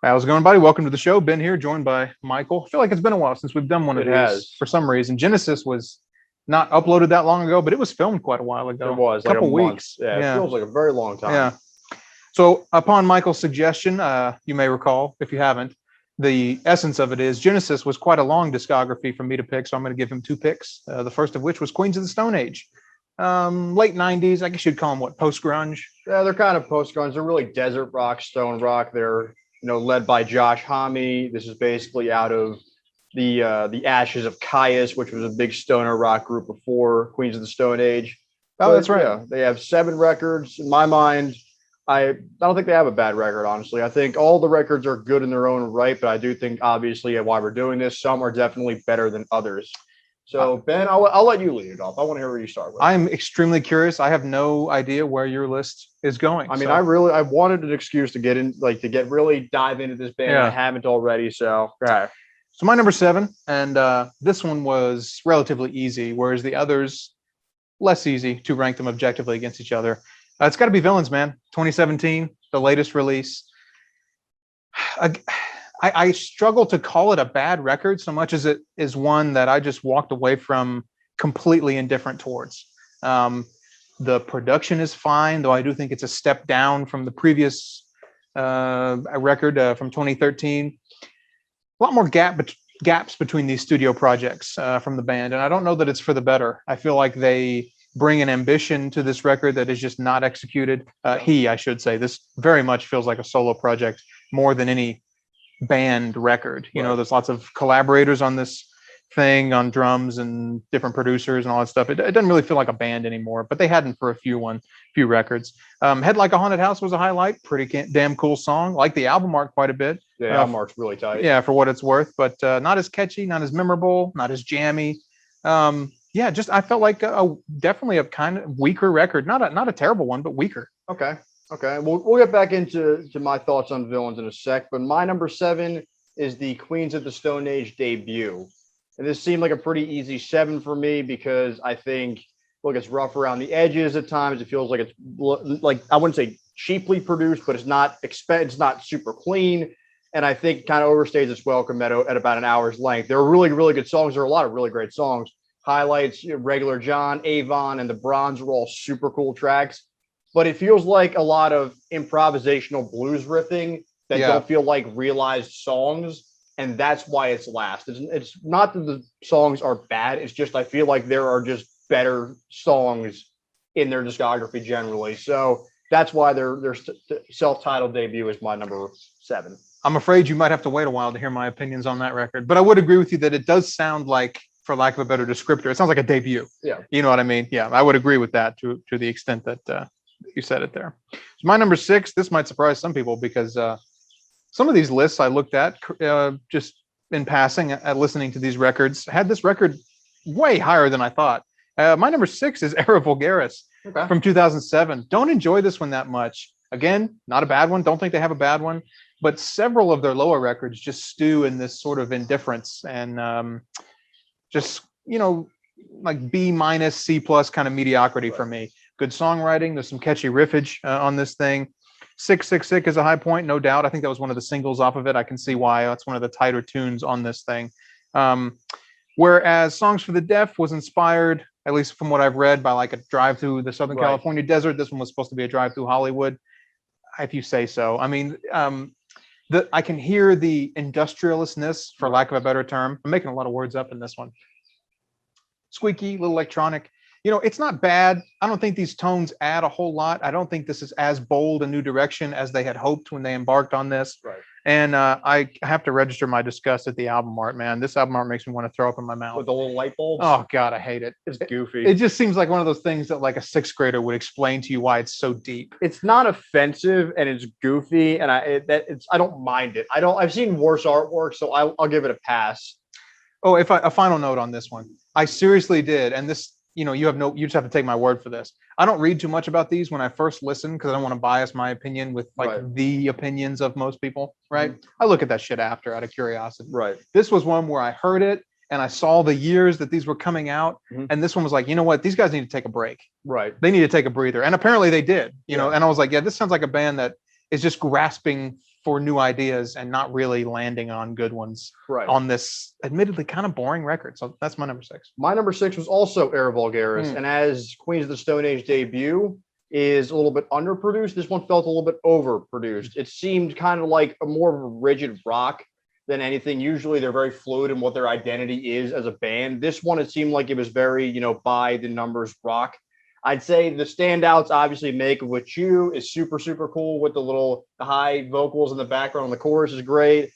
How's it going, buddy? Welcome to the show. Ben here, joined by Michael. I feel like it's been a while since we've done one of It these has. for some reason. Genesis was not uploaded that long ago, but it was filmed quite a while ago. It was a like a couple month. weeks. Yeah, it feels like a very long time. Yeah. So, upon Michael's suggestion, you may recall, if you haven't, the essence of it is Genesis was quite a long discography for me to pick, so I'm going to give him two picks. The first of which was Queens of the Stone Age. Late 90s, I guess you'd call them what, post-grunge? Yeah, they're kind of post-grunge. They're really desert rock, stone rock. They're led by Josh Homme. This is basically out of the ashes of Caius, which was a big stoner rock group before Queens of the Stone Age. Oh, that's right. Yeah, they have 7 records. In my mind, I don't think they have a bad record, honestly. I think all the records are good in their own right, but I do think, obviously, why we're doing this, some are definitely better than others. So, Ben, I'll let you lead it off. I want to hear where you start with. I'm extremely curious. I have no idea where your list is going. I mean, I wanted an excuse to get in, to get really dive into this band. Yeah. I haven't already. So, So my number 7, and this one was relatively easy, whereas the others less easy to rank them objectively against each other. It's got to be Villains, man. 2017, the latest release. I struggle to call it a bad record so much as it is one that I just walked away from completely indifferent towards. The production is fine, though I do think it's a step down from the previous record from 2013. A lot more gaps between these studio projects from the band, and I don't know that it's for the better. I feel like they bring an ambition to this record that is just not executed. I should say, this very much feels like a solo project more than any band record. There's lots of collaborators on this thing, on drums and different producers and all that stuff. It doesn't really feel like a band anymore, but they hadn't for a few records. Head Like a Haunted House was a highlight. Pretty damn cool song. Like the album art quite a bit. The album art's really tight. Yeah, for what it's worth, but not as catchy, not as memorable, not as jammy. I felt like definitely a kind of weaker record. Not a terrible one, but weaker. Okay. We'll get back into my thoughts on Villains in a sec, but my number 7 is the Queens of the Stone Age debut. And this seemed like a pretty easy 7 for me because I think, it's rough around the edges at times. It feels like it's like, I wouldn't say cheaply produced, but it's not super clean. And I think kind of overstays its welcome at about an hour's length. There are really, really good songs. There are a lot of really great songs. Highlights, Regular John, Avon, and The Bronze are all super cool tracks. But it feels like a lot of improvisational blues riffing that don't feel like realized songs. And that's why it's last. It's not that the songs are bad. It's just I feel like there are just better songs in their discography generally. So that's why their self-titled debut is my number 7. I'm afraid you might have to wait a while to hear my opinions on that record. But I would agree with you that it does sound like, for lack of a better descriptor, it sounds like a debut. Yeah. You know what I mean? Yeah, I would agree with that to the extent that you said it there. So my number 6, this might surprise some people because some of these lists I looked at just in passing at listening to these records had this record way higher than I thought. My number 6 is Era Vulgaris from 2007. Don't enjoy this one that much. Again, not a bad one. Don't think they have a bad one. But several of their lower records just stew in this sort of indifference and like B- C+ kind of mediocrity for me. Good songwriting. There's some catchy riffage on this thing. Sick is a high point, no doubt. I think that was one of the singles off of it. I can see why. That's one of the tighter tunes on this thing. Whereas Songs for the Deaf was inspired, at least from what I've read, by like a drive through the Southern California desert. This one was supposed to be a drive through Hollywood, if you say so. I mean, I can hear the industrialistness, for lack of a better term. I'm making a lot of words up in this one. Squeaky, little electronic. It's not bad. I don't think these tones add a whole lot. I don't think this is as bold a new direction as they had hoped when they embarked on this. Right. And I have to register my disgust at the album art, man. This album art makes me want to throw up in my mouth. With the little light bulbs? Oh, God, I hate it. It's goofy. It just seems like one of those things that like a 6th grader would explain to you why it's so deep. It's not offensive and it's goofy, and I don't mind it. I've seen worse artwork, so I'll give it a pass. Oh, a final note on this one. I seriously did, and this, you just have to take my word for this. I don't read too much about these when I first listen because I don't want to bias my opinion with the opinions of most people, right? Mm-hmm. I look at that shit after out of curiosity. Right. This was one where I heard it and I saw the years that these were coming out, and this one was like, you know what? These guys need to take a break. Right. They need to take a breather, and apparently they did. And I was like, yeah, this sounds like a band that is just grasping for new ideas and not really landing on good ones Right. on this admittedly kind of boring record. So that's my number 6. My number 6 was also Era Vulgaris, and as Queens of the Stone Age debut is a little bit underproduced, this one felt a little bit overproduced. It seemed kind of like a more of a rigid rock than anything. Usually they're very fluid in what their identity is as a band. This one, it seemed like it was very, by the numbers rock. I'd say the standouts, obviously, Make of With You is super, super cool with the high vocals in the background. The chorus is great.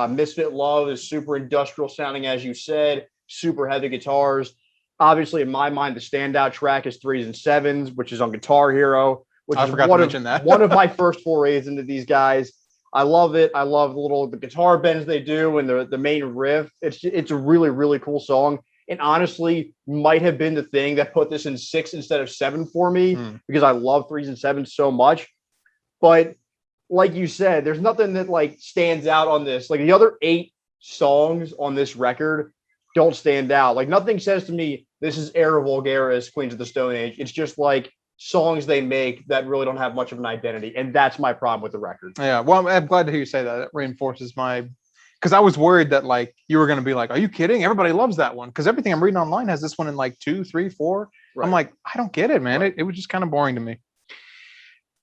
Misfit Love is super industrial sounding, as you said, super heavy guitars. Obviously, in my mind, the standout track is Threes and Sevens, which is on Guitar Hero, which is one of my first forays into these guys. I love it. I love the guitar bends they do and the main riff. It's a really, really cool song. And honestly, might have been the thing that put this in 6 instead of 7 for me because I love 3s and 7s so much. But like you said, there's nothing that stands out on this. Like the other 8 songs on this record don't stand out. Like nothing says to me, this is Era Vulgaris, Queens of the Stone Age. It's just like songs they make that really don't have much of an identity. And that's my problem with the record. Yeah. Well, I'm glad to hear you say that. It reinforces because I was worried that you were going to be like, are you kidding? Everybody loves that one. Because everything I'm reading online has this one in 2, 3, 4. Right. I'm like, I don't get it, man. Right. It was just kind of boring to me.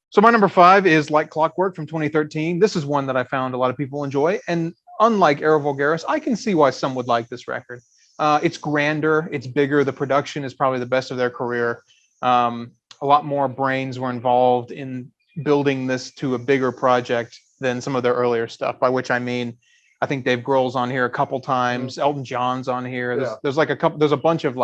So my number 5 is Like Clockwork from 2013. This is one that I found a lot of people enjoy. And unlike Era Vulgaris, I can see why some would like this record. It's grander. It's bigger. The production is probably the best of their career. A lot more brains were involved in building this to a bigger project than some of their earlier stuff, by which I mean, I think Dave Grohl's on here a couple times. Elton John's on here. There's a bunch of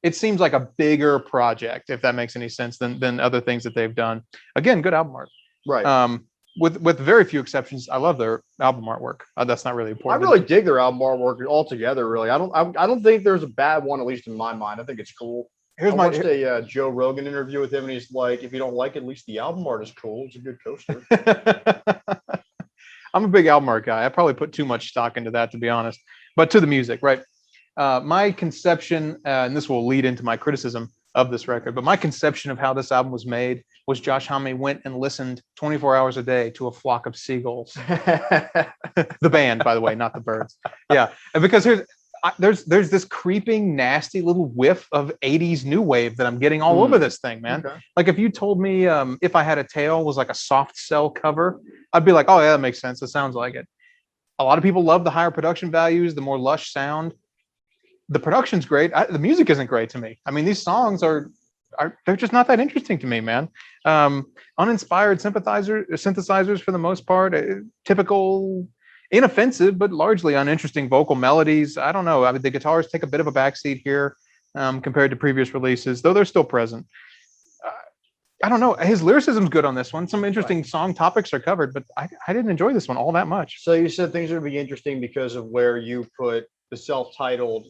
it seems like a bigger project, if that makes any sense, than other things that they've done. Again, good album art. Right. With very few exceptions, I love their album artwork. That's not really important. I really dig their album artwork altogether. Really, I don't think there's a bad one, at least in my mind. I think it's cool. I watched a Joe Rogan interview with him, and he's like, if you don't like it, at least the album art is cool. It's a good coaster. I'm a big album art guy. I probably put too much stock into that, to be honest. But to the music, right? My conception, and this will lead into my criticism of this record, but my conception of how this album was made was Josh Homme went and listened 24 hours a day to a flock of seagulls. The band, by the way, not the birds. Yeah, and because there's this creeping, nasty little whiff of 80s new wave that I'm getting all over this thing, man. Okay. Like if you told me If I Had a Tail was like a soft cell cover, I'd be like, oh yeah, that makes sense. It sounds like it. A lot of people love the higher production values, the more lush sound. The production's great. The music isn't great to me. I mean, these songs they're just not that interesting to me, man. Uninspired synthesizers for the most part, typical, inoffensive, but largely uninteresting vocal melodies. I don't know. I mean, the guitars take a bit of a backseat here compared to previous releases, though they're still present. I don't know. His lyricism's good on this one. Some interesting song topics are covered, but I didn't enjoy this one all that much. So you said things are going to be interesting because of where you put the self-titled.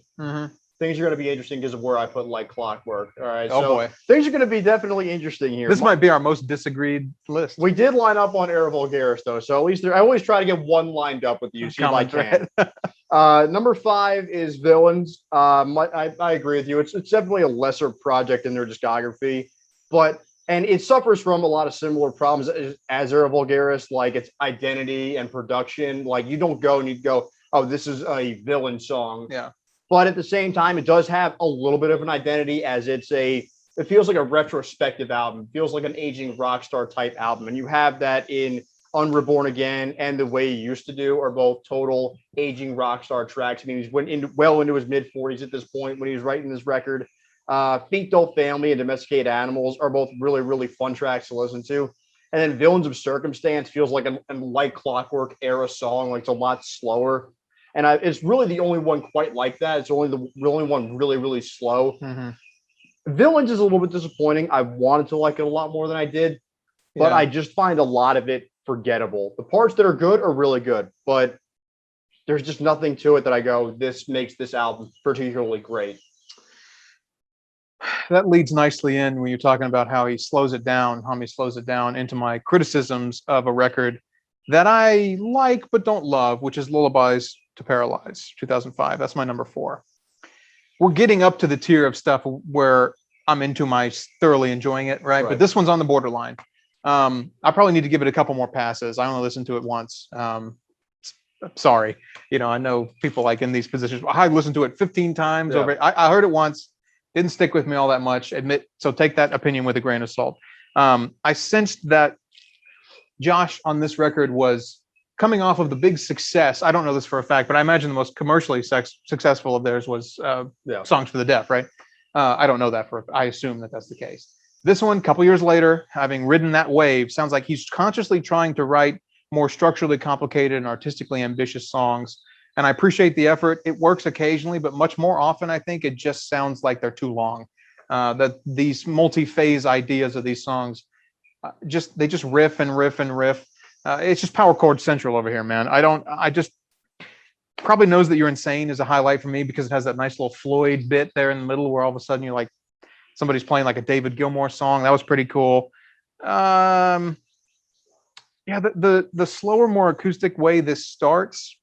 Things are going to be interesting because of where I put Like Clockwork. All right. Boy. Things are going to be definitely interesting here. This might be our most disagreed list. We did line up on Era Vulgaris, though. So at least I always try to get one lined up with you. See if I can. Number 5 is Villains. I agree with you. It's definitely a lesser project in their discography, and it suffers from a lot of similar problems as Era Vulgaris, like its identity and production. Like you don't go and you go, oh, this is a Villain song. Yeah. But at the same time, it does have a little bit of an identity as it feels like a retrospective album. It feels like an aging rock star type album. And you have that in Unreborn Again and The Way You Used to Do are both total aging rock star tracks. I mean, he's well into his mid-40s at this point when he was writing this record. Feet Don't Fail Me and Domesticated Animals are both really, really fun tracks to listen to. And then Villains of Circumstance feels like a Like Clockwork era song. Like it's a lot slower. And it's really the only one quite like that. It's only the only one really, really slow. Villains is a little bit disappointing. I wanted to like it a lot more than I did, but I just find a lot of it forgettable. The parts that are good are really good, but there's just nothing to it that I go, this makes this album particularly great. That leads nicely in when you're talking about how he slows it down, into my criticisms of a record that I like but don't love, which is Lullabies to Paralyze, 2005. That's my number 4. We're getting up to the tier of stuff where I'm into my thoroughly enjoying it, right? But this one's on the borderline. I probably need to give it a couple more passes. I only listened to it once. Sorry, I know people like in these positions. I listened to it 15 times over. I heard it once, didn't stick with me all that much. So take that opinion with a grain of salt. I sensed that Josh on this record was coming off of the big success. I don't know this for a fact, but I imagine the most commercially successful of theirs was Songs for the Deaf, right? I don't know that I assume that that's the case. This one, a couple years later, having ridden that wave, sounds like he's consciously trying to write more structurally complicated and artistically ambitious songs. And I appreciate the effort. It works occasionally, but much more often, I think it just sounds like they're too long. That these multi-phase ideas of these songs, they just riff and riff and riff. It's just power chord central over here, man. I just probably Knows That You're Insane is a highlight for me because it has that nice little Floyd bit there in the middle where all of a sudden you're like, somebody's playing like a David Gilmour song. That was pretty cool. The slower, more acoustic way this starts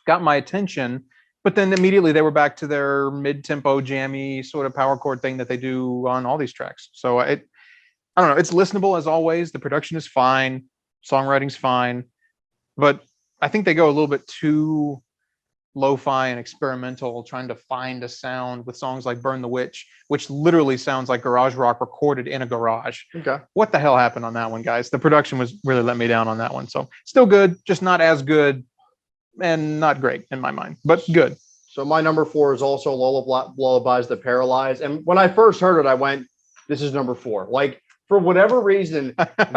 got my attention, but then immediately they were back to their mid-tempo, jammy sort of power chord thing that they do on all these tracks. So I don't know. It's listenable as always. The production is fine. Songwriting's fine. But I think they go a little bit too lo-fi and experimental, trying to find a sound with songs like Burn the Witch, which literally sounds like garage rock recorded in a garage. Okay. What the hell happened on that one, guys? The production was really let me down on that one. So still good, just not as good and not great in my mind, but good. So my number 4 is also Lullabies, the Paralyze. And when I first heard it, I went, this is number 4. Like, for whatever reason,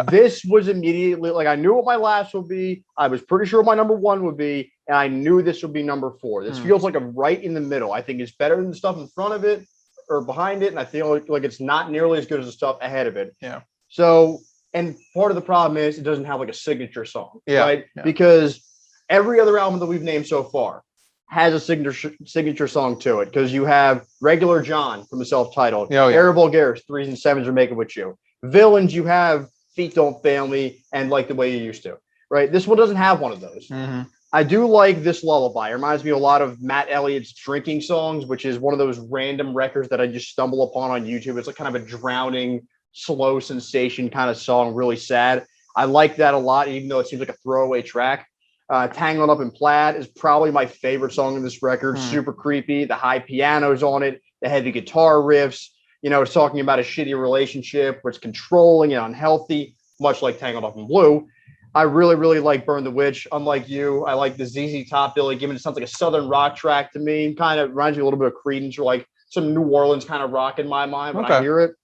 this was immediately, like, I knew what my last would be. I was pretty sure what my number 1 would be. And I knew this would be number 4. This feels like I'm right in the middle. I think it's better than the stuff in front of it or behind it. And I feel like it's not nearly as good as the stuff ahead of it. Yeah. So, and part of the problem is it doesn't have like a signature song, right? Yeah. Because every other album that we've named so far has a signature song to it. Because you have Regular John from the self-titled, Era Vulgaris, 3s and 7s Are Making With You. Villains, you have Feet Don't Fail Me and Like the Way You Used to, right? This one doesn't have one of those. Mm-hmm. I do like this lullaby. It reminds me a lot of Matt Elliott's Drinking Songs, which is one of those random records that I just stumble upon on YouTube. It's like kind of a drowning, slow sensation kind of song, really sad. I like that a lot, even though it seems like a throwaway track. Tangled Up in Plaid is probably my favorite song in this record. Super creepy. The high pianos on it, the heavy guitar riffs. It's talking about a shitty relationship where it's controlling and unhealthy, much like Tangled Up in Blue. I really, really like Burn the Witch. Unlike you, I like the ZZ Top Billy Gibbons. It sounds like a Southern rock track to me. Kind of reminds me a little bit of Creedence or like some New Orleans kind of rock in my mind when I hear it.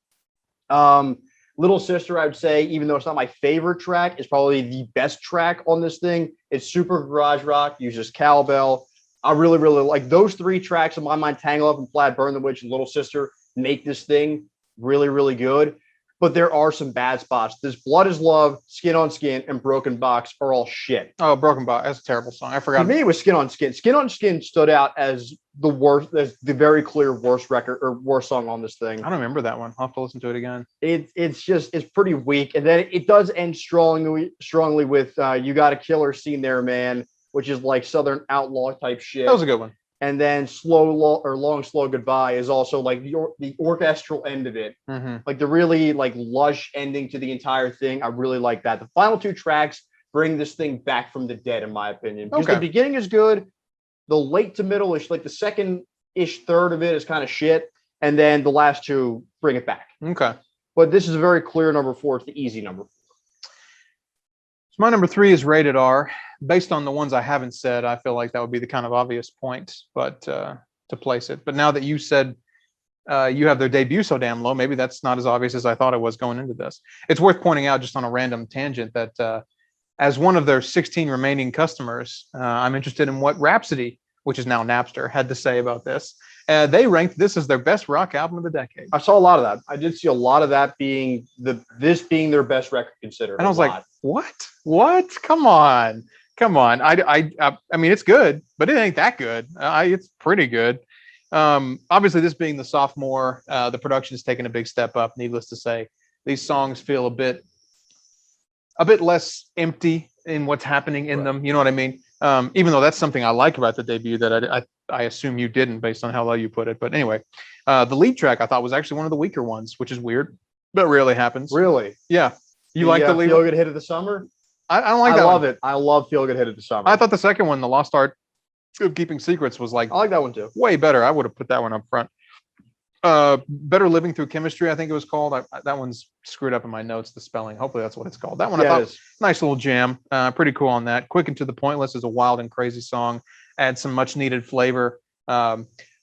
Little Sister, I would say, even though it's not my favorite track, is probably the best track on this thing. It's super garage rock, uses cowbell. I really, really like those 3 tracks in my mind. Tangle Up in Plaid, Burn the Witch, and Little Sister make this thing really, really good. But there are some bad spots. This Blood Is Love, Skin on Skin, and Broken Box are all shit. Oh, Broken Box. That's a terrible song. I forgot. To me, it was Skin on Skin. Skin on Skin stood out as the worst, as the very clear worst record or worst song on this thing. I don't remember that one. I'll have to listen to it again. It's pretty weak. And then it does end strongly with You Got a Killer Scene There, Man, which is like Southern outlaw type shit. That was a good one. And then Long Slow Goodbye is also like the orchestral end of it. Mm-hmm. Like the really like lush ending to the entire thing. I really like that. The final 2 tracks bring this thing back from the dead, in my opinion. Because the beginning is good. The late to middle-ish, like the second-ish third of it is kind of shit. And then the last 2 bring it back. Okay. But this is a very clear number 4. It's the easy number 4. So my number 3 is Rated R. Based on the ones I haven't said, I feel like that would be the kind of obvious point, but to place it. But now that you said you have their debut so damn low, maybe that's not as obvious as I thought it was going into this. It's worth pointing out, just on a random tangent, that as one of their 16 remaining customers, I'm interested in what Rhapsody, which is now Napster, had to say about this. They ranked this as their best rock album of the decade. I saw a lot of that. I did see a lot of that being this being their best record considered. And I was like, what? Come on. I mean, it's good, but it ain't that good. It's pretty good. Obviously, this being the sophomore, the production has taken a big step up. Needless to say, these songs feel a bit less empty in what's happening in them. You know what I mean? Even though that's something I like about the debut that I assume you didn't, based on how low you put it. But anyway, the lead track I thought was actually one of the weaker ones, which is weird, but rarely happens. Really? Yeah. You like the lead? Feel Good Hit of the Summer? I don't like that. I love one. it. I love Feel Good Hit of the Summer. I thought the second one, The Lost Art of Keeping Secrets, was like I like that one too. way better. I would have put that one up front. Better Living Through Chemistry, I think it was called. That one's screwed up in my notes, the spelling. Hopefully that's what it's called. That one I thought nice little jam. Pretty cool on that. Quick and to the Pointless is a wild and crazy song. Adds some much needed flavor.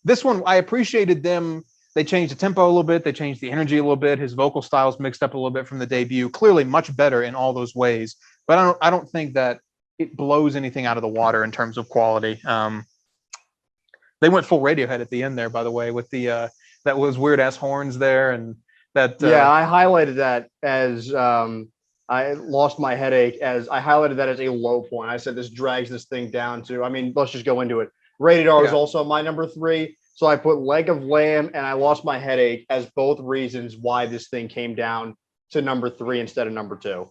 This one, I appreciated them. They changed the tempo a little bit. They changed the energy a little bit. His vocal styles mixed up a little bit from the debut. Clearly much better in all those ways. But I don't think that it blows anything out of the water in terms of quality. They went full Radiohead at the end there, by the way, with the that was weird ass horns there, and that. I highlighted that as I lost my headache. As I highlighted that as a low point. I said this drags this thing down to. I mean, let's just go into it. Rated R is also my number 3. So I put Leg of Lamb and I Lost My Headache as both reasons why this thing came down to number 3 instead of number 2.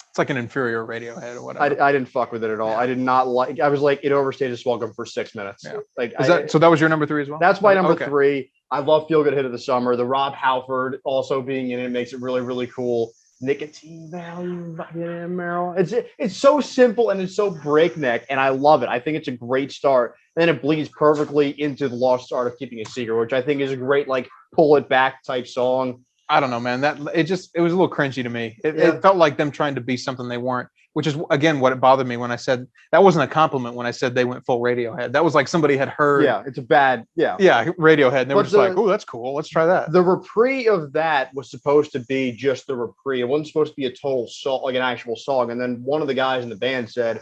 It's like an inferior Radiohead or whatever. I didn't fuck with it at all. I did not like. I was like, it overstayed its welcome for 6 minutes. Yeah. Like, so that was your number 3 as well? That's my number 3. I love Feel Good Hit of the Summer. The Rob Halford also being in it makes it really, really cool. Nicotine value, Meryl. It's so simple and it's so breakneck, and I love it. I think it's a great start. And then it bleeds perfectly into The Lost Art of Keeping a Secret, which I think is a great like pull it back type song. I don't know, man. That it was a little cringy to me. It felt like them trying to be something they weren't, which is again what it bothered me when I said that wasn't a compliment when I said they went full Radiohead. That was like somebody had heard. Yeah, it's a bad. Yeah, Radiohead, and they were just like, "Oh, that's cool. Let's try that." The reprieve of that was supposed to be just the reprieve. It wasn't supposed to be a total song, like an actual song. And then one of the guys in the band said,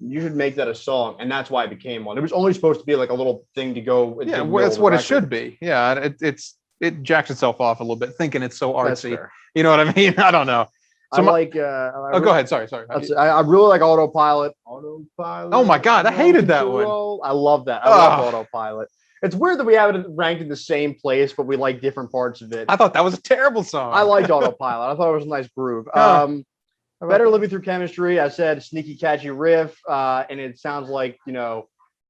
"You should make that a song," and that's why it became one. It was only supposed to be like a little thing to go. Yeah, that's what it should be. Yeah, it jacks itself off a little bit, thinking it's so artsy. You know what I mean? I don't know. So go ahead. Sorry. I really like Autopilot. Oh my God, I hated that one. I love that. I love Autopilot. It's weird that we have it ranked in the same place, but we like different parts of it. I thought that was a terrible song. I liked Autopilot. I thought it was a nice groove. Better Living Through Chemistry. I said sneaky, catchy riff, and it sounds like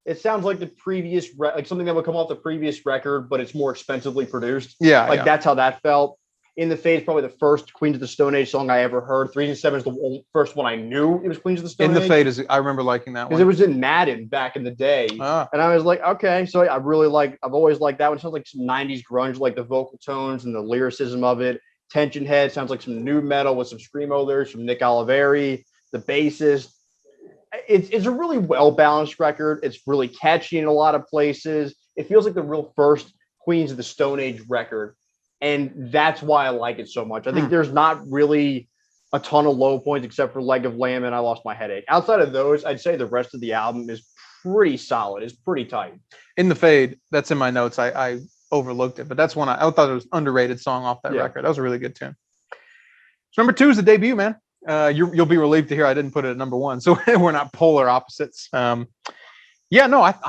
it sounds like the previous, like something that would come off the previous record, but it's more expensively produced. Yeah, that's how that felt. In the Fade is probably the first Queens of the Stone Age song I ever heard. 3 and 7 is the first one I knew it was Queens of the Stone Age. In the Fade I remember liking that one because it was in Madden back in the day, and I was like, okay, so I've always liked that one. It sounds like some '90s grunge, like the vocal tones and the lyricism of it. Tension Head sounds like some new metal with some screamo lyrics from Nick Oliveri, the bassist. It's a really well-balanced record. It's really catchy in a lot of places. It feels like the real first Queens of the Stone Age record. And that's why I like it so much. I think there's not really a ton of low points except for Leg of Lamb and I Lost My Headache. Outside of those, I'd say the rest of the album is pretty solid. It's pretty tight. In the Fade, that's in my notes. I overlooked it, but that's one I thought it was an underrated song off that record. That was a really good tune. So number 2 is the debut, man. You'll be relieved to hear I didn't put it at number 1, so we're not polar opposites. I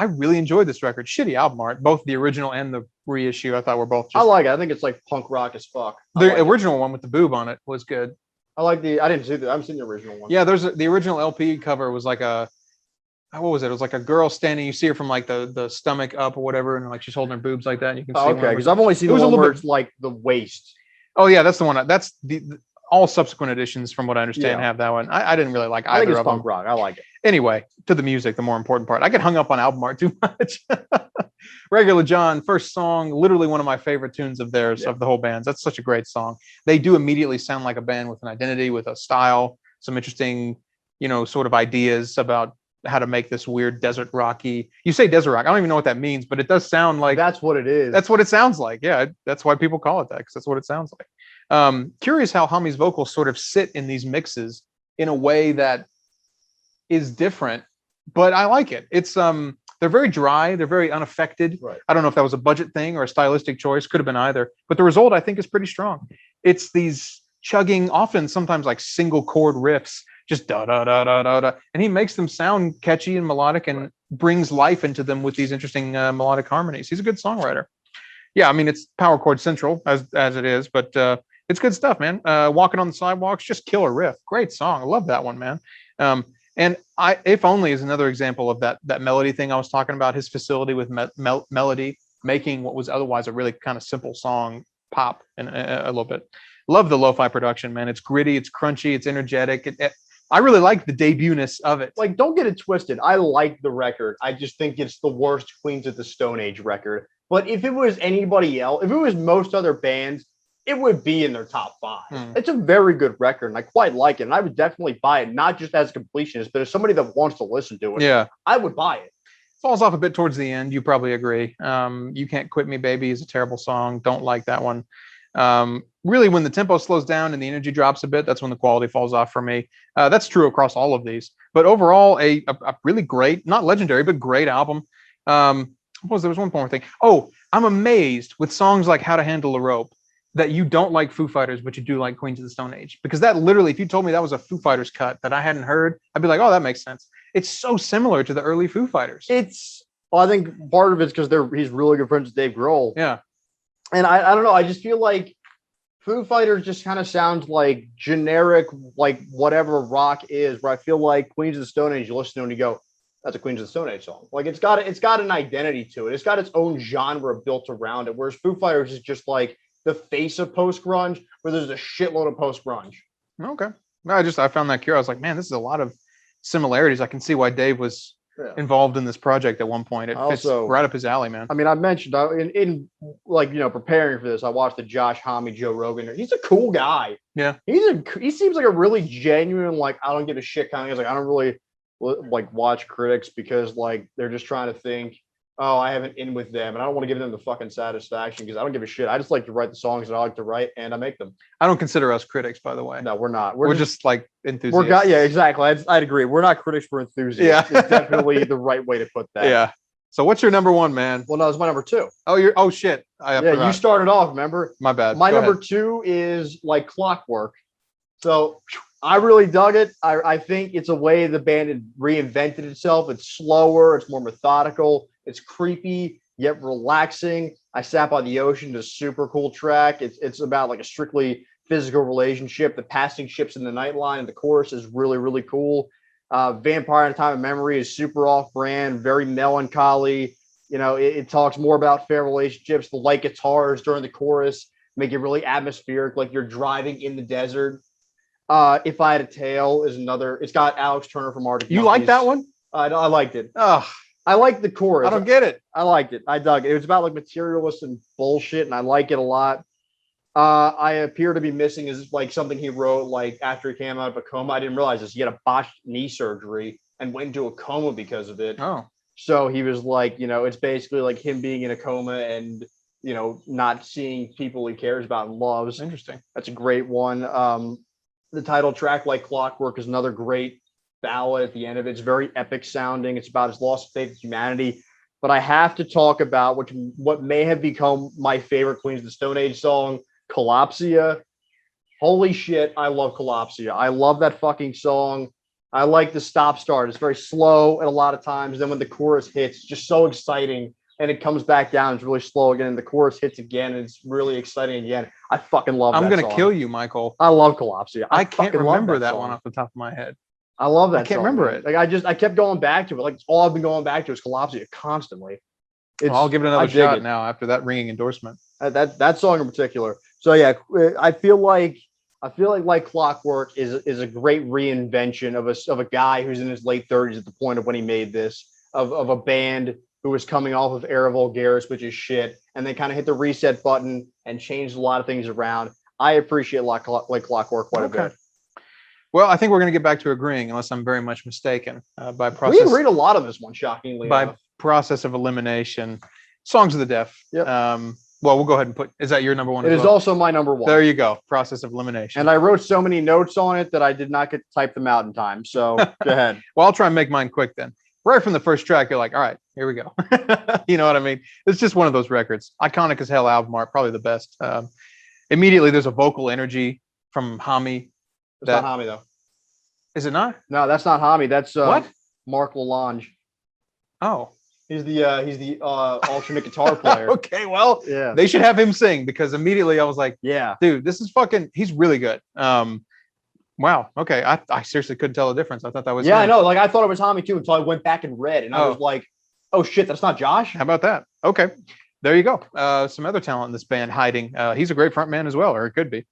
really enjoyed this record. Shitty album art, both the original and the reissue. I thought were both. I like it. I think it's like punk rock as fuck. The original one with the boob on it was good. I didn't see that. I haven't seen the original one. Yeah, the original LP cover was like what was it? It was like a girl standing. You see her from like the stomach up or whatever, and like she's holding her boobs like that. And you can see. Okay, because I've only seen the one where it's like the waist. Oh yeah, that's the one. That's all subsequent editions, from what I understand, have that one. I didn't really like either of them. Punk rock. I like it. Anyway, to the music, the more important part. I get hung up on album art too much. Regular John, first song, literally one of my favorite tunes of theirs, of the whole band. That's such a great song. They do immediately sound like a band with an identity, with a style, some interesting, sort of ideas about how to make this weird desert rocky. You say desert rock. I don't even know what that means, but it does sound like that's what it is. That's what it sounds like. Yeah, that's why people call it that, because that's what it sounds like. Curious how Hummy's vocals sort of sit in these mixes in a way that is different, but I like it. It's they're very dry, they're very unaffected. Right. I don't know if that was a budget thing or a stylistic choice, could have been either, but the result I think is pretty strong. It's these chugging, often sometimes like single chord riffs, just da da da da da da, and he makes them sound catchy and melodic and brings life into them with these interesting melodic harmonies. He's a good songwriter. Yeah, I mean it's power chord central as it is, but it's good stuff, man. Walking on the Sidewalks, just killer riff, great song. I love that one, man. And If Only is another example of that melody thing I was talking about. His facility with melody, making what was otherwise a really kind of simple song pop and a little bit. Love the lo-fi production, man. It's gritty, it's crunchy, it's energetic. I really like the debut-ness of it. Like, don't get it twisted. I like the record. I just think it's the worst Queens of the Stone Age record. But if it was anybody else, if it was most other bands, it would be in their top 5. It's a very good record, and I quite like it. And I would definitely buy it, not just as a completionist, but as somebody that wants to listen to it. Yeah, I would buy it. falls off a bit towards the end. You probably agree. You Can't Quit Me, Baby is a terrible song. Don't like that one. Really, when the tempo slows down and the energy drops a bit, that's when the quality falls off for me. That's true across all of these. But overall, a really great, not legendary, but great album. There was one more thing. Oh, I'm amazed with songs like How to Handle a Rope that you don't like Foo Fighters, but you do like Queens of the Stone Age. Because that literally, if you told me that was a Foo Fighters cut that I hadn't heard, I'd be like, oh, that makes sense. It's so similar to the early Foo Fighters. I think part of it's because he's really good friends with Dave Grohl. Yeah. And I don't know. I just feel like Foo Fighters just kind of sounds like generic, like whatever rock is, where I feel like Queens of the Stone Age, you listen to it and you go, that's a Queens of the Stone Age song. Like it's got an identity to it. It's got its own genre built around it. Whereas Foo Fighters is just like the face of post-grunge, where there's a shitload of post-grunge. Okay. No, I found that curious. I was like, man, this is a lot of similarities. I can see why Dave was involved in this project at one point. It fits right up his alley, man. I mean, I mentioned in like, preparing for this, I watched the Josh Homme, Joe Rogan. He's a cool guy. Yeah. He seems like a really genuine, like, I don't give a shit kind of guy. Like, I don't really like watch critics because like they're just trying to think, oh, I have an in with them, and I don't want to give them the fucking satisfaction because I don't give a shit. I just like to write the songs that I like to write, and I make them. I don't consider us critics, by the way. No, we're not. We're just like enthusiasts. Yeah, exactly. I'd agree. We're not critics, we're enthusiasts. Yeah. It's definitely the right way to put that. Yeah. So what's your number one, man? Well, no, it's my number 2. Oh shit. Yeah, you started off, remember? My bad. My number 2 is Like Clockwork. So I really dug it. I think it's a way the band had reinvented itself. It's slower, it's more methodical, it's creepy, yet relaxing. I Sat by the Ocean is a super cool track. It's about like a strictly physical relationship. The passing ships in the night line and the chorus is really, really cool. Vampire in Time of Memory is super off-brand, very melancholy. It talks more about fair relationships. The light guitars during the chorus make it really atmospheric, like you're driving in the desert. If I Had a Tail is another. It's got Alex Turner from Arctic You Monkeys. like that one? I liked it. Oh, I like the chorus. I don't get it. I liked it. I dug it. It was about like materialist and bullshit, and I like it a lot. I Appear to Be Missing is like something he wrote like after he came out of a coma. I didn't realize this. He had a botched knee surgery and went into a coma because of it. Oh. So he was like, it's basically like him being in a coma and, not seeing people he cares about and loves. Interesting. That's a great one. The title track, Like Clockwork, is another great ballad at the end of it. It's very epic sounding. It's about his loss of faith in humanity. But I have to talk about what may have become my favorite Queens of the Stone Age song, Collapsia. Holy shit, I love Collapsia. I love that fucking song. I like the stop-start. It's very slow at a lot of times. Then when the chorus hits, it's just so exciting. And it comes back down. It's really slow again. And the chorus hits again. And it's really exciting again. I fucking love that I'm going to kill you, Michael. I love Collapsia. I can't remember that one off the top of my head. I love that I can't song, remember man. it. Like I kept going back to it. Like all I've been going back to is Collapsia constantly. Well, I'll give it another shot now after that ringing endorsement. That song in particular. So yeah, I feel like Like Clockwork is a great reinvention of a guy who's in his late 30s at the point of when he made this, of a band who was coming off of Era Vulgaris, which is shit, and they kind of hit the reset button and changed a lot of things around. I appreciate Like Clockwork quite a bit. Well, I think we're going to get back to agreeing, unless I'm very much mistaken. By process, we read a lot of this one, shockingly. By process of elimination, Songs of the Deaf. Yep. Well, we'll go ahead and is that your number one? It is also my number 1. There you go. Process of elimination. And I wrote so many notes on it that I did not get to type them out in time. So go ahead. Well, I'll try and make mine quick then. Right from the first track, you're like, all right, here we go. You know what I mean? It's just one of those records. Iconic as hell album art, probably the best. Immediately, there's a vocal energy from Homme. It's not Homme, though. Is it not? No, that's not Homme. That's what? Mark Lalonde. Oh. He's the alternate guitar player. Okay, well, yeah, they should have him sing, because immediately I was like, yeah, dude, this is he's really good. Wow. Okay. I seriously couldn't tell the difference. I thought that was him. I know. Like I thought it was Homme too until I went back and read, and I was like, oh shit, that's not Josh. How about that? Okay. There you go. Some other talent in this band hiding. He's a great front man as well, or it could be.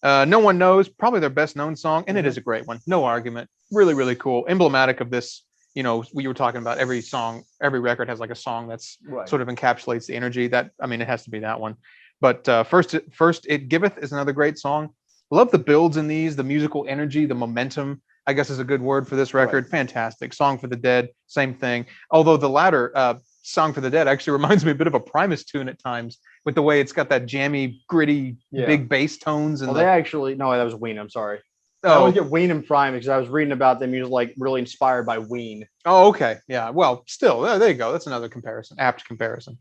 No One Knows, probably their best known song, and it is a great one. No argument. Really, really cool. Emblematic of this, we were talking about every song, every record has like a song that's Right. sort of encapsulates the energy. It has to be that one. But first, It Giveth is another great song. Love the builds in these, the musical energy, the momentum, I guess is a good word for this record. Right. Fantastic. Song for the Dead, same thing. Although the latter, Song for the Dead, actually reminds me a bit of a Primus tune at times, with the way it's got that jammy, gritty, big bass tones. And they actually, no, that was Ween. I'm sorry. I oh, always get Ween and Primus because I was reading about them. He was like really inspired by Ween. oh, okay. Yeah. Well, still, there you go. That's another comparison, apt comparison.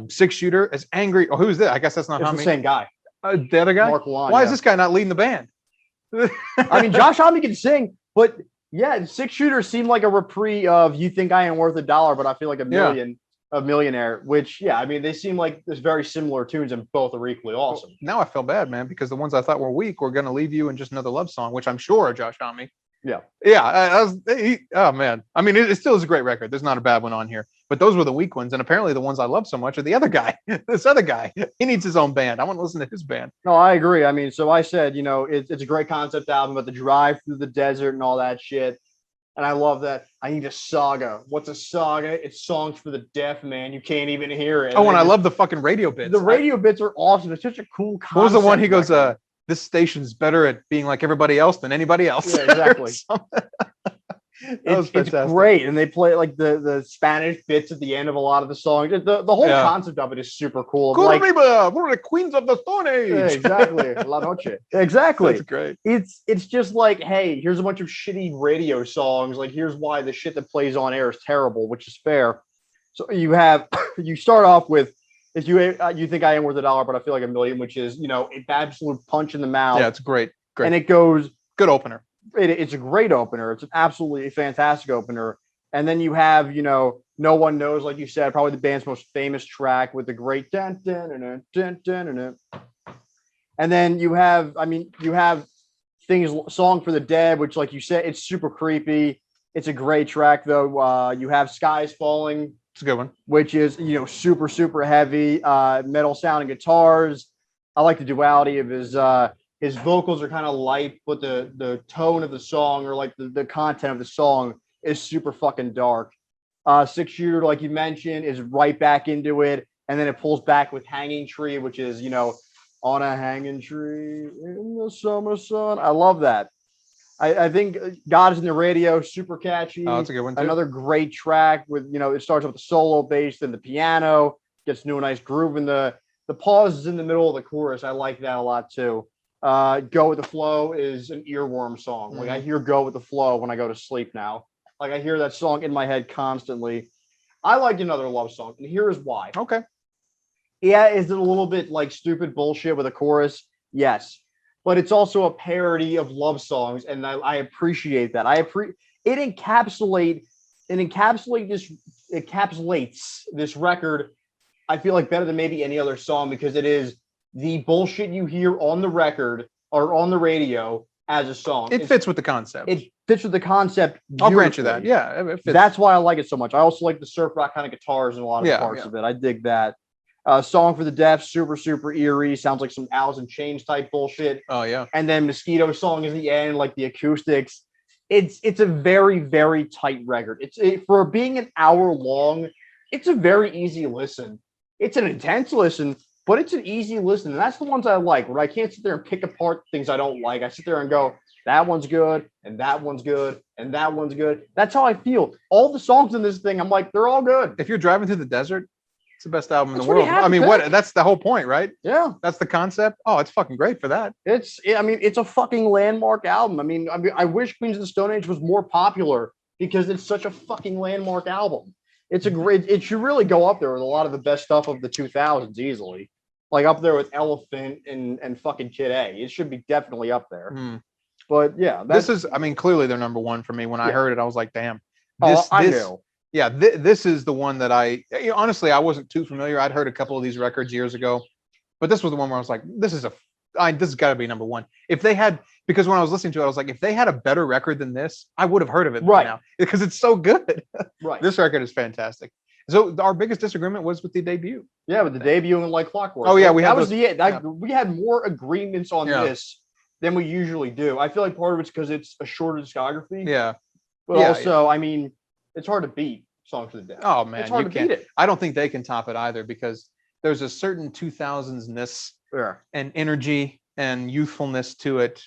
Six Shooter is angry. Oh, who's that? I guess that's not It's the same guy. The other guy? Mark Lawn, Why is this guy not leading the band? I mean, Josh Homme can sing, but yeah, Six Shooter seemed like a reprieve of "You Think I Am Worth a Dollar," but I feel like a millionaire. Which, yeah, I mean, they seem like there's very similar tunes, and both are equally awesome. Well, now I feel bad, man, because the ones I thought were weak were going to leave you in just another love song, which I'm sure are Josh Homme. Yeah. Oh man. I mean, it still is a great record. There's not a bad one on here, but those were the weak ones. And apparently the ones I love so much are the other guy. This other guy, he needs his own band. I want to listen to his band. No, I agree. I mean, so I said, it's a great concept album, but the drive through the desert and all that shit. And I love that. I need a saga. What's a saga? It's songs for the deaf, man. You can't even hear it. And I love the fucking radio bits. The radio bits are awesome. It's such a cool concept. What was the one he goes, this station's better at being like everybody else than anybody else. Yeah, exactly. It's great. And they play like the Spanish bits at the end of a lot of the songs. The whole concept of it is super cool. Like, we're the queens of the Stone Age. Yeah, exactly. La Noche. Exactly. That's great. It's just like, hey, here's a bunch of shitty radio songs. Like, here's why the shit that plays on air is terrible, which is fair. So you start off with, if you think I am worth a dollar, but I feel like a million, which is, an absolute punch in the mouth. Yeah, it's great. And it goes, good opener. It's a great opener. It's an absolutely fantastic opener. And then you have, No One Knows, like you said, probably the band's most famous track with the great dun, dun, dun, dun, dun, dun, dun. And then you have Song for the Dead, which, like you said, it's super creepy. It's a great track, though. You have Skies Falling. It's a good one. Which is, super, super heavy, metal sounding guitars. I like the duality of his vocals are kind of light, but the tone of the song, or like the content of the song, is super fucking dark. Six Shooter, like you mentioned, is right back into it. And then it pulls back with Hanging Tree, which is, on a hanging tree in the summer sun. I love that. I think God Is in the Radio, super catchy. Oh, that's a good one too. Another great track with, it starts with the solo bass, then the piano, gets into a nice groove, and the pauses in the middle of the chorus. I like that a lot too. Go With the Flow is an earworm song. Like, I hear Go With the Flow when I go to sleep now. Like, I hear that song in my head constantly. I like another love song, and here is why. Okay. Yeah, is it a little bit like stupid bullshit with a chorus? Yes. But it's also a parody of love songs, and I appreciate that. It encapsulates this record, I feel like, better than maybe any other song, because it is the bullshit you hear on the record or on the radio as a song. It fits with the concept. It fits with the concept. I'll grant you that. Yeah. It fits. That's why I like it so much. I also like the surf rock kind of guitars in a lot of parts of it. I dig that. Song for the Deaf, super, super eerie. Sounds like some Alice in Chains type bullshit. Oh, yeah. And then Mosquito Song is the end, like the acoustics. It's a very, very tight record. For being an hour long, it's a very easy listen. It's an intense listen, but it's an easy listen. And that's the ones I like, where I can't sit there and pick apart things I don't like. I sit there and go, that one's good, and that one's good, and that one's good. That's how I feel. All the songs in this thing, I'm like, they're all good. If you're driving through the desert, it's the best album in the world. I mean, that's the whole point, right? Yeah. That's the concept. Oh, it's fucking great for that. It's a fucking landmark album. I mean, I wish Queens of the Stone Age was more popular, because it's such a fucking landmark album. It should really go up there with a lot of the best stuff of the 2000s easily. Like up there with Elephant and fucking Kid A. It should be definitely up there. But yeah, this is, clearly they're number one for me. When I heard it, I was like, damn. I knew. Yeah, this is the one that honestly, I wasn't too familiar. I'd heard a couple of these records years ago, but this was the one where I was like, this has got to be number one. Because when I was listening to it, I was like, if they had a better record than this, I would have heard of it by now, because it's so good. Right. This record is fantastic. So our biggest disagreement was with the debut. Yeah, with the debut and Like Clockwork. Oh yeah, we had we had more agreements on this than we usually do. I feel like part of it's because it's a shorter discography. Yeah. But Yeah, also, I mean, it's hard to beat Songs for the Deaf. Oh man, It's hard you to can't. beat it. I don't think they can top it either because there's a certain 2000s-ness Yeah. and energy and youthfulness to it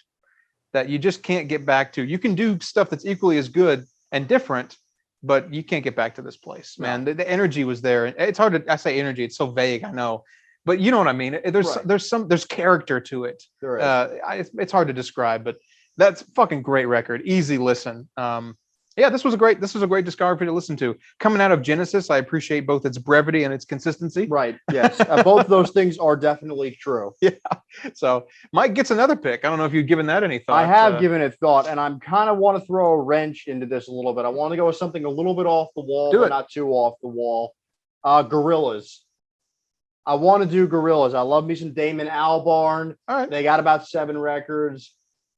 that you just can't get back to. You can do stuff that's equally as good and different, but you can't get back to this place, man. No. The energy was there. It's hard to. I say energy. It's so vague. I know, but you know what I mean. Right. There's character to it. There is. It's hard to describe, but that's fucking great record. Easy listen. Yeah, this was a great discography to listen to. Coming out of Genesis, I appreciate both its brevity and its consistency. Right. Yes. Both of those things are definitely true. Yeah. So Mike gets another pick. I don't know if you've given that any thought. I have given it thought, and I'm kind of want to throw a wrench into this a little bit. I want to go with something a little bit off the wall, but not too off the wall. Gorillas. I want to do Gorillas. I love me some Damon Albarn. All right. They got about 7 records.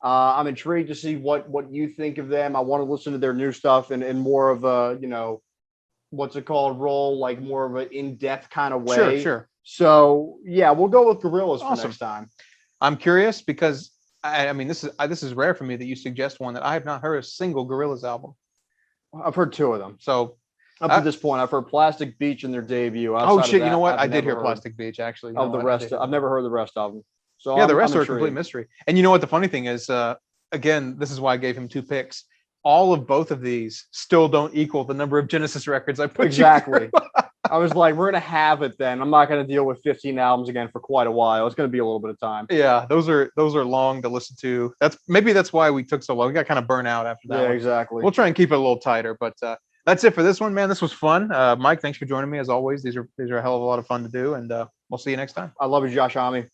I'm intrigued to see what you think of them. I want to listen to their new stuff in more of a, what's it called, role, like more of an in-depth kind of way. Sure. So yeah, we'll go with Gorillas for next time. I'm curious because I mean this is rare for me that you suggest one that I have not heard a single Gorillas album. I've heard 2 of them. So up to this point, I've heard Plastic Beach in their debut. Oh shit! You know what? I did hear Plastic Beach actually. Of the rest, I've never heard the rest of them. So yeah, the rest are a complete mystery. And you know what the funny thing is? Again, this is why I gave him 2 picks. All of both of these still don't equal the number of Genesis records I put. Exactly. I was like, we're gonna have it then. I'm not gonna deal with 15 albums again for quite a while. It's gonna be a little bit of time. Yeah, those are long to listen to. That's why we took so long. We got kind of burnt out after that. Yeah, one. Exactly. We'll try and keep it a little tighter, but that's it for this one, man. This was fun. Mike, thanks for joining me as always. These are a hell of a lot of fun to do, and we'll see you next time. I love you, Josh Homme.